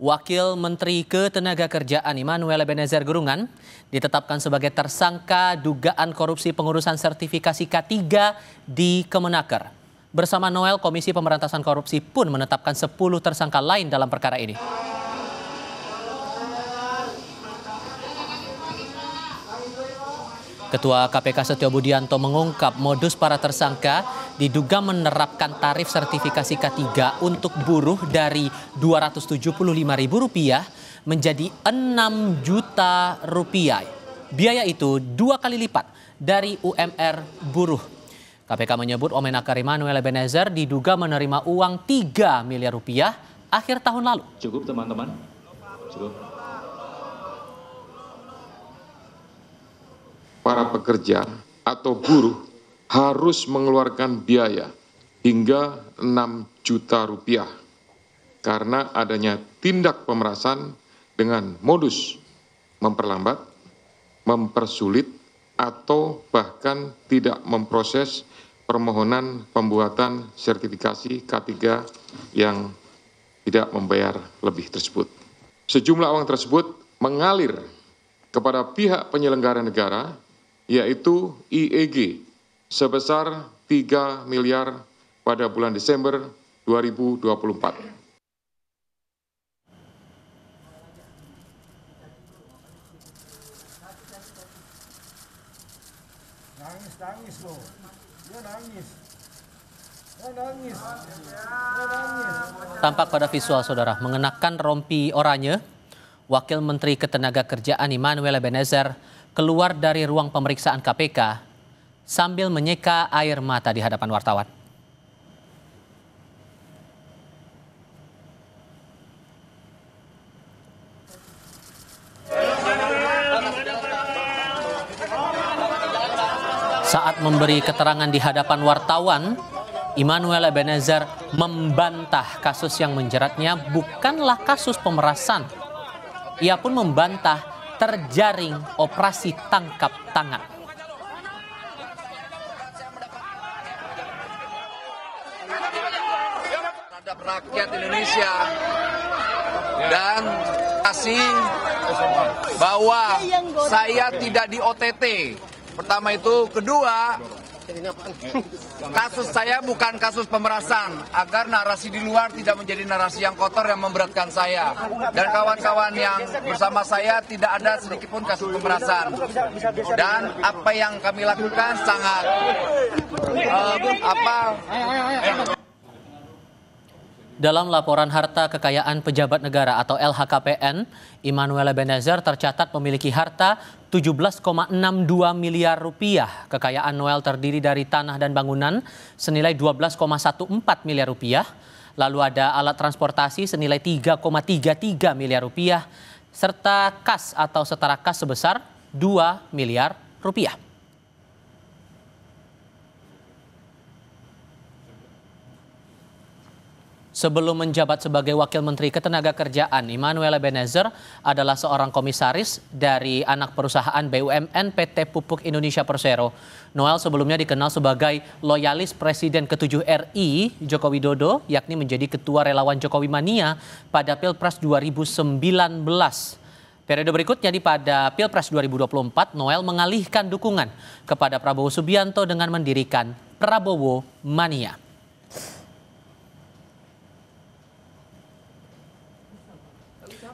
Wakil Menteri Ketenagakerjaan Immanuel Ebenezer Gerungan ditetapkan sebagai tersangka dugaan korupsi pengurusan sertifikasi K3 di Kemenaker. Bersama Noel, Komisi Pemberantasan Korupsi pun menetapkan 10 tersangka lain dalam perkara ini. Ketua KPK Setio Budianto mengungkap modus para tersangka diduga menerapkan tarif sertifikasi K3 untuk buruh dari Rp275.000 menjadi Rp6 juta. Biaya itu 2 kali lipat dari UMR buruh. KPK menyebut Omenaker Immanuel Ebenezer diduga menerima uang Rp3 miliar akhir tahun lalu. Cukup teman-teman? Cukup. Para pekerja atau buruh harus mengeluarkan biaya hingga Rp6 juta karena adanya tindak pemerasan dengan modus memperlambat, mempersulit, atau bahkan tidak memproses permohonan pembuatan sertifikasi K3 yang tidak membayar lebih tersebut. Sejumlah uang tersebut mengalir kepada pihak penyelenggara negara, yaitu IEG, sebesar 3 miliar pada bulan Desember 2024. Nangis loh, dia nangis. Tampak pada visual saudara mengenakan rompi oranye, Wakil Menteri Ketenagakerjaan Immanuel Ebenezer keluar dari ruang pemeriksaan KPK sambil menyeka air mata di hadapan wartawan. Saat memberi keterangan di hadapan wartawan, Immanuel Ebenezer membantah kasus yang menjeratnya bukanlah kasus pemerasan. Ia pun membantah terjaring operasi tangkap tangan. Terhadap rakyat Indonesia dan kasih bahwa saya tidak di OTT. Pertama itu, kedua, kasus saya bukan kasus pemerasan, agar narasi di luar tidak menjadi narasi yang kotor yang memberatkan saya. Dan kawan-kawan yang bersama saya tidak ada sedikitpun kasus pemerasan. Dan apa yang kami lakukan sangat Dalam laporan harta kekayaan pejabat negara atau LHKPN, Immanuel Ebenezer tercatat memiliki harta Rp17,62 miliar. Kekayaan Noel terdiri dari tanah dan bangunan senilai Rp12,14 miliar. Lalu ada alat transportasi senilai Rp3,33 miliar, serta kas atau setara kas sebesar Rp2 miliar. Sebelum menjabat sebagai Wakil Menteri Ketenagakerjaan, Immanuel Ebenezer adalah seorang komisaris dari anak perusahaan BUMN PT Pupuk Indonesia Persero. Noel sebelumnya dikenal sebagai loyalis Presiden ke-7 RI Joko Widodo, yakni menjadi Ketua Relawan Jokowi Mania pada Pilpres 2019. Periode berikutnya pada Pilpres 2024, Noel mengalihkan dukungan kepada Prabowo Subianto dengan mendirikan Prabowo Mania.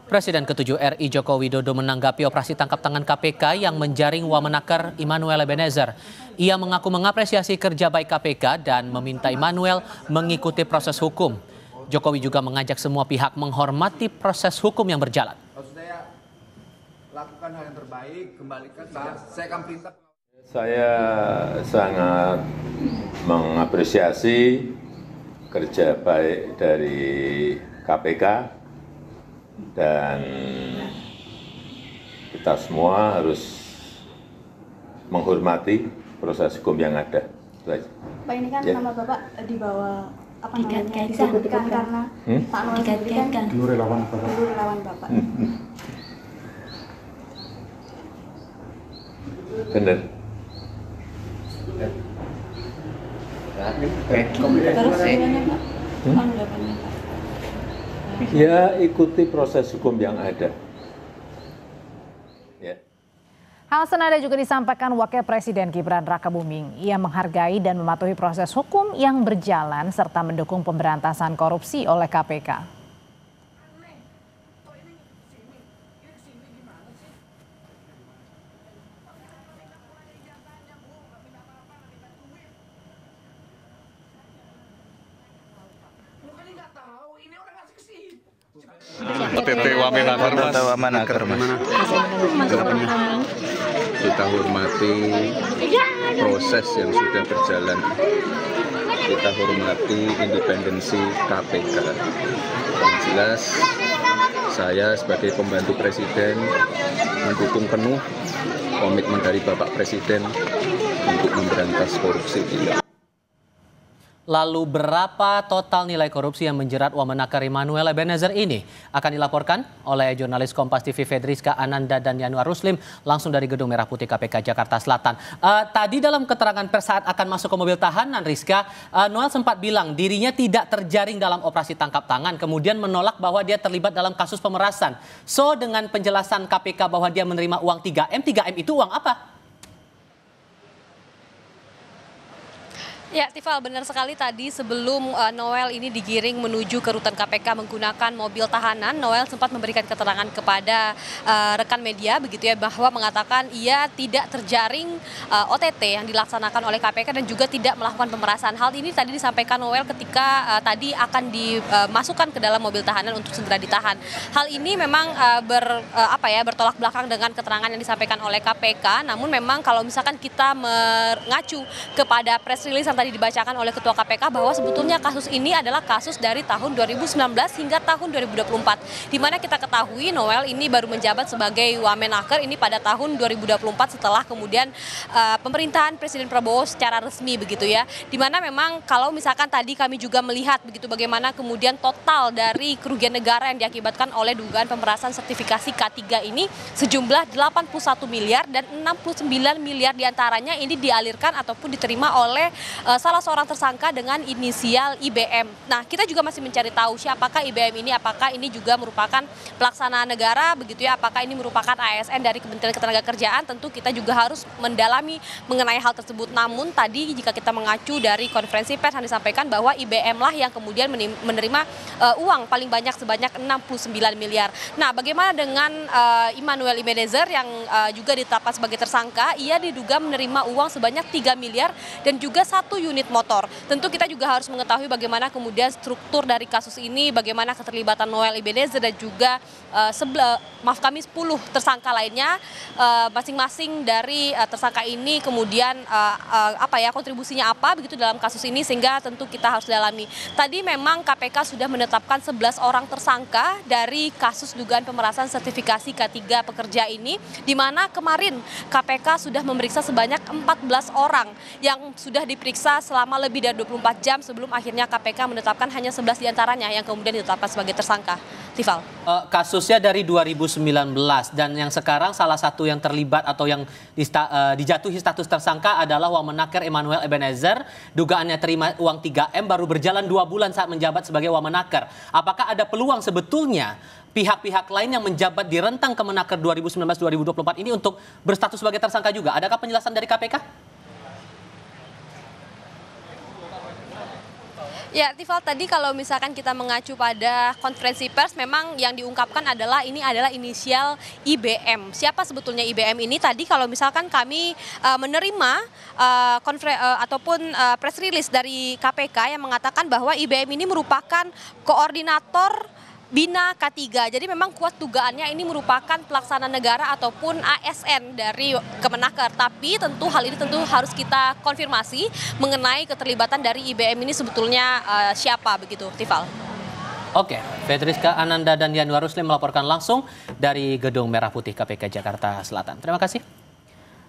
Presiden ke-7 RI Joko Widodo menanggapi operasi tangkap tangan KPK yang menjaring Wamenaker Immanuel Ebenezer. Ia mengaku mengapresiasi kerja baik KPK dan meminta Immanuel mengikuti proses hukum. Jokowi juga mengajak semua pihak menghormati proses hukum yang berjalan. Saya lakukan hal yang terbaik, kembalikan saya akan perintah. Saya sangat mengapresiasi kerja baik dari KPK. Dan kita semua harus menghormati proses hukum yang ada. Pak, ini kan nama Bapak dibawa apa namanya disebutkan karena Pak Noel sendiri kan dulu relawan Bapak. Benar. Terus gimana Pak? Tanggapannya Pak? Ya ikuti proses hukum yang ada. Ya. Hal senada juga disampaikan Wakil Presiden Gibran Rakabuming. Ia menghargai dan mematuhi proses hukum yang berjalan serta mendukung pemberantasan korupsi oleh KPK. OTT Wamenaker, Mas. Kita hormati proses yang sudah berjalan. Kita hormati independensi KPK. Yang jelas, saya sebagai pembantu Presiden mendukung penuh komitmen dari Bapak Presiden untuk memberantas korupsi. Lalu berapa total nilai korupsi yang menjerat Wamenaker Immanuel Ebenezer ini? Akan dilaporkan oleh jurnalis Kompas TV Fedriska Ananda dan Yanuar Ruslim langsung dari Gedung Merah Putih KPK Jakarta Selatan. Tadi dalam keterangan pers saat akan masuk ke mobil tahanan, Rizka, Noel sempat bilang dirinya tidak terjaring dalam operasi tangkap tangan, kemudian menolak bahwa dia terlibat dalam kasus pemerasan. So dengan penjelasan KPK bahwa dia menerima uang 3M, 3M itu uang apa? Ya, Tifal, benar sekali tadi sebelum Noel ini digiring menuju ke rutan KPK menggunakan mobil tahanan, Noel sempat memberikan keterangan kepada rekan media begitu ya, bahwa mengatakan ia tidak terjaring OTT yang dilaksanakan oleh KPK dan juga tidak melakukan pemerasan. Hal ini tadi disampaikan Noel ketika tadi akan dimasukkan ke dalam mobil tahanan untuk segera ditahan. Hal ini memang bertolak belakang dengan keterangan yang disampaikan oleh KPK. Namun memang kalau misalkan kita mengacu kepada press release tadi dibacakan oleh Ketua KPK bahwa sebetulnya kasus ini adalah kasus dari tahun 2019 hingga tahun 2024. Di mana kita ketahui Noel ini baru menjabat sebagai Wamenaker ini pada tahun 2024 setelah kemudian pemerintahan Presiden Prabowo secara resmi begitu ya. Di mana memang kalau misalkan tadi kami juga melihat begitu bagaimana kemudian total dari kerugian negara yang diakibatkan oleh dugaan pemerasan sertifikasi K3 ini sejumlah 81 miliar dan 69 miliar diantaranya ini dialirkan ataupun diterima oleh salah seorang tersangka dengan inisial IBM. Nah, kita juga masih mencari tahu siapakah IBM ini, apakah ini juga merupakan pelaksana negara begitu ya, apakah ini merupakan ASN dari Kementerian Ketenagakerjaan. Tentu kita juga harus mendalami mengenai hal tersebut. Namun tadi jika kita mengacu dari konferensi pers yang disampaikan bahwa IBM lah yang kemudian menerima uang paling banyak sebanyak 69 miliar. Nah, bagaimana dengan Immanuel Ebenezer yang juga ditetapkan sebagai tersangka? Ia diduga menerima uang sebanyak 3 miliar dan juga 1 unit motor. Tentu kita juga harus mengetahui bagaimana kemudian struktur dari kasus ini, bagaimana keterlibatan Noel Ebenezer dan juga 10 tersangka lainnya, masing-masing dari tersangka ini kemudian kontribusinya apa begitu dalam kasus ini, sehingga tentu kita harus dalami. Tadi memang KPK sudah menetapkan 11 orang tersangka dari kasus dugaan pemerasan sertifikasi K3 pekerja ini, di mana kemarin KPK sudah memeriksa sebanyak 14 orang yang sudah diperiksa selama lebih dari 24 jam sebelum akhirnya KPK menetapkan hanya 11 diantaranya yang kemudian ditetapkan sebagai tersangka. Tifal. Kasusnya dari 2019 dan yang sekarang salah satu yang terlibat atau yang dijatuhi status tersangka adalah Wamenaker Immanuel Ebenezer. Dugaannya terima uang 3M baru berjalan 2 bulan saat menjabat sebagai Wamenaker. Apakah ada peluang sebetulnya pihak-pihak lain yang menjabat di rentang Kemenaker 2019-2024 ini untuk berstatus sebagai tersangka juga? Adakah penjelasan dari KPK? Ya, Tifal, tadi kalau misalkan kita mengacu pada konferensi pers, memang yang diungkapkan adalah ini adalah inisial IBM. Siapa sebetulnya IBM ini? Tadi kalau misalkan kami menerima press release dari KPK yang mengatakan bahwa IBM ini merupakan koordinator Bina K3. Jadi memang kuat dugaannya ini merupakan pelaksana negara ataupun ASN dari Kemenaker. Tapi tentu hal ini tentu harus kita konfirmasi mengenai keterlibatan dari IBM ini sebetulnya siapa begitu, Tifal. Oke, Fedriska Ananda dan Yanuar Ruslim melaporkan langsung dari Gedung Merah Putih KPK Jakarta Selatan. Terima kasih.